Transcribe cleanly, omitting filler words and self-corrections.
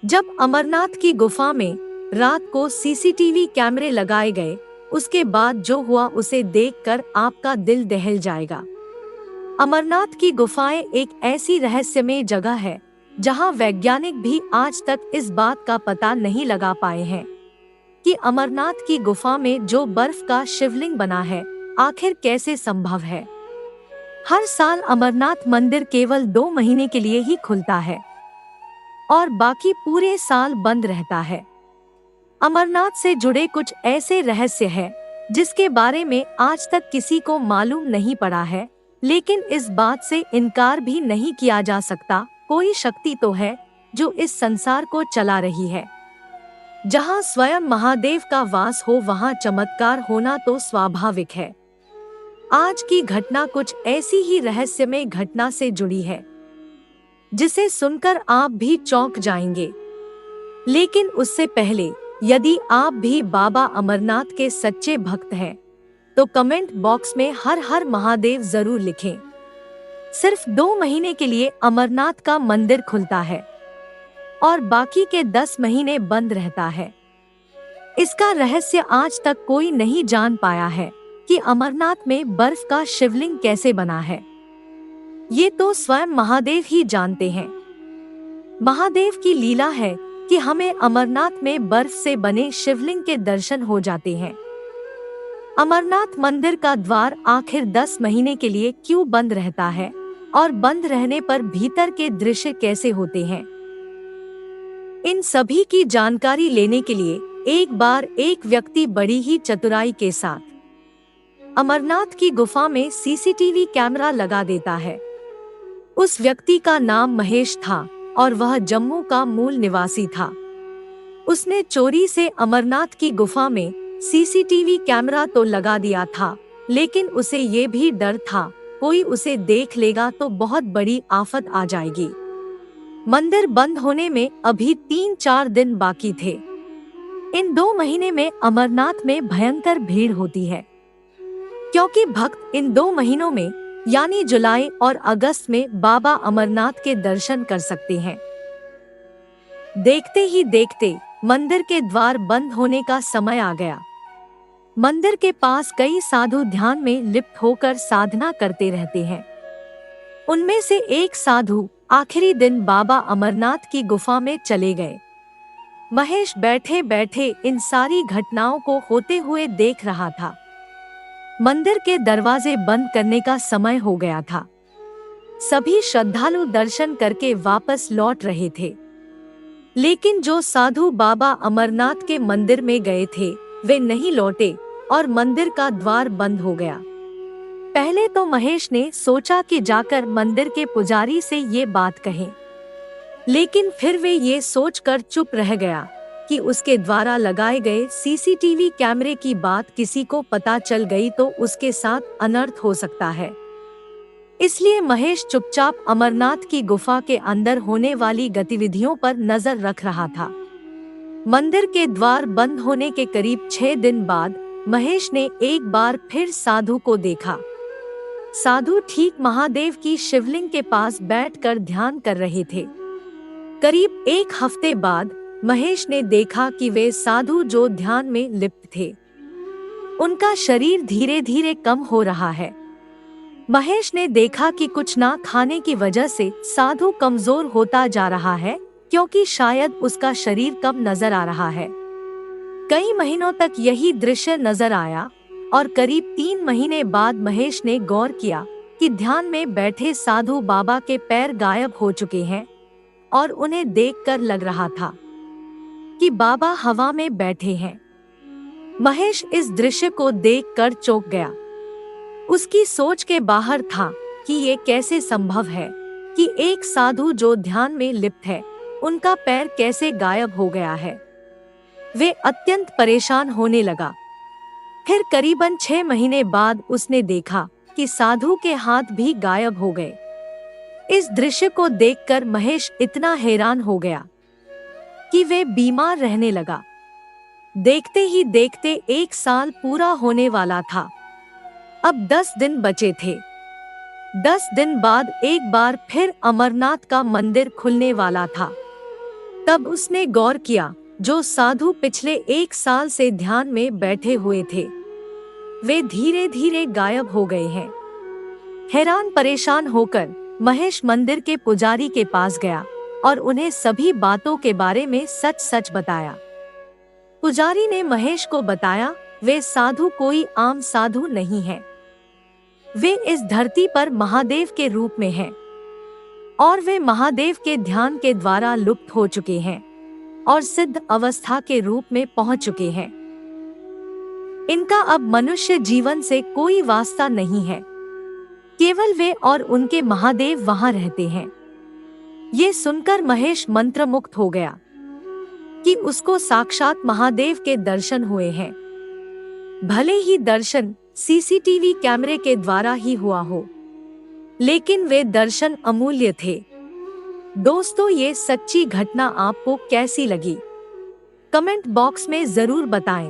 जब अमरनाथ की गुफा में रात को सीसीटीवी कैमरे लगाए गए, उसके बाद जो हुआ उसे देखकर आपका दिल दहल जाएगा। अमरनाथ की गुफाएं एक ऐसी रहस्यमय जगह है जहां वैज्ञानिक भी आज तक इस बात का पता नहीं लगा पाए हैं कि अमरनाथ की गुफा में जो बर्फ का शिवलिंग बना है आखिर कैसे संभव है। हर साल अमरनाथ मंदिर केवल 2 महीने के लिए ही खुलता है और बाकी पूरे साल बंद रहता है। अमरनाथ से जुड़े कुछ ऐसे रहस्य हैं जिसके बारे में आज तक किसी को मालूम नहीं पड़ा है, लेकिन इस बात से इनकार भी नहीं किया जा सकता, कोई शक्ति तो है जो इस संसार को चला रही है। जहां स्वयं महादेव का वास हो वहां चमत्कार होना तो स्वाभाविक है। आज की घटना कुछ ऐसी ही रहस्यमय घटना से जुड़ी है जिसे सुनकर आप भी चौंक जाएंगे। लेकिन उससे पहले यदि आप भी बाबा अमरनाथ के सच्चे भक्त हैं, तो कमेंट बॉक्स में हर हर महादेव जरूर लिखें। सिर्फ 2 महीने के लिए अमरनाथ का मंदिर खुलता है और बाकी के 10 महीने बंद रहता है। इसका रहस्य आज तक कोई नहीं जान पाया है कि अमरनाथ में बर्फ का शिवलिंग कैसे बना है। ये तो स्वयं महादेव ही जानते हैं। महादेव की लीला है कि हमें अमरनाथ में बर्फ से बने शिवलिंग के दर्शन हो जाते हैं। अमरनाथ मंदिर का द्वार आखिर 10 महीने के लिए क्यों बंद रहता है और बंद रहने पर भीतर के दृश्य कैसे होते हैं, इन सभी की जानकारी लेने के लिए एक बार एक व्यक्ति बड़ी ही चतुराई के साथ अमरनाथ की गुफा में सीसीटीवी कैमरा लगा देता है। उस व्यक्ति का नाम महेश था और वह जम्मू का मूल निवासी था। उसने चोरी से अमरनाथ की गुफा में सीसीटीवी कैमरा तो लगा दिया था, लेकिन उसे ये भी डर था कोई उसे देख लेगा तो बहुत बड़ी आफत आ जाएगी। मंदिर बंद होने में अभी 3-4 दिन बाकी थे। इन 2 महीने में अमरनाथ में भयंकर भीड़ होती है, क्योंकि भक्त इन 2 महीनों में यानी जुलाई और अगस्त में बाबा अमरनाथ के दर्शन कर सकते हैं। देखते ही देखते मंदिर के द्वार बंद होने का समय आ गया। मंदिर के पास कई साधु ध्यान में लिप्त होकर साधना करते रहते हैं। उनमें से एक साधु आखिरी दिन बाबा अमरनाथ की गुफा में चले गए। महेश बैठे बैठे इन सारी घटनाओं को होते हुए देख रहा था। मंदिर के दरवाजे बंद करने का समय हो गया था। सभी श्रद्धालु दर्शन करके वापस लौट रहे थे, लेकिन जो साधु बाबा अमरनाथ के मंदिर में गए थे वे नहीं लौटे और मंदिर का द्वार बंद हो गया। पहले तो महेश ने सोचा कि जाकर मंदिर के पुजारी से ये बात कहें, लेकिन फिर वे ये सोचकर चुप रह गया कि उसके द्वारा लगाए गए सीसीटीवी कैमरे की बात किसी को पता चल गई तो उसके साथ अनर्थ हो सकता है। इसलिए महेश चुपचाप अमरनाथ की गुफा के अंदर होने वाली गतिविधियों पर नजर रख रहा था। मंदिर के द्वार बंद होने के करीब 6 दिन बाद महेश ने एक बार फिर साधु को देखा। साधु ठीक महादेव की शिवलिंग के पास बैठकर ध्यान कर रहे थे। करीब 1 हफ्ते बाद महेश ने देखा कि वे साधु जो ध्यान में लिप्त थे, उनका शरीर धीरे धीरे कम हो रहा है। महेश ने देखा कि कुछ ना खाने की वजह से साधु कमजोर होता जा रहा है, क्योंकि शायद उसका शरीर कम नजर आ रहा है। कई महीनों तक यही दृश्य नजर आया और करीब 3 महीने बाद महेश ने गौर किया कि ध्यान में बैठे साधु बाबा के पैर गायब हो चुके हैं और उन्हें देखकर लग रहा था कि बाबा हवा में बैठे हैं। महेश इस दृश्य को देखकर चौंक गया। उसकी सोच के बाहर था कि ये कैसे संभव है कि एक साधु जो ध्यान में लिप्त है उनका पैर कैसे गायब हो गया है। वे अत्यंत परेशान होने लगा। फिर करीबन 6 महीने बाद उसने देखा कि साधु के हाथ भी गायब हो गए। इस दृश्य को देखकर महेश इतना हैरान हो गया कि वे बीमार रहने लगा। देखते ही देखते 1 साल पूरा होने वाला था। अब 10 दिन बचे थे। 10 दिन बाद एक बार फिर अमरनाथ का मंदिर खुलने वाला था। तब उसने गौर किया, जो साधु पिछले 1 साल से ध्यान में बैठे हुए थे, वे धीरे धीरे गायब हो गए हैं। हैरान परेशान होकर महेश मंदिर के पुजारी के पास गया और उन्हें सभी बातों के बारे में सच सच बताया। पुजारी ने महेश को बताया, वे साधु कोई आम साधु नहीं है। वे इस धरती पर महादेव के रूप में हैं और वे महादेव के ध्यान के द्वारा लुप्त हो चुके हैं और सिद्ध अवस्था के रूप में पहुंच चुके हैं। इनका अब मनुष्य जीवन से कोई वास्ता नहीं है। केवल वे और उनके महादेव वहां रहते हैं। ये सुनकर महेश मंत्रमुग्ध हो गया कि उसको साक्षात महादेव के दर्शन हुए हैं। भले ही दर्शन सीसीटीवी कैमरे के द्वारा ही हुआ हो, लेकिन वे दर्शन अमूल्य थे। दोस्तों, ये सच्ची घटना आपको कैसी लगी? कमेंट बॉक्स में जरूर बताएं।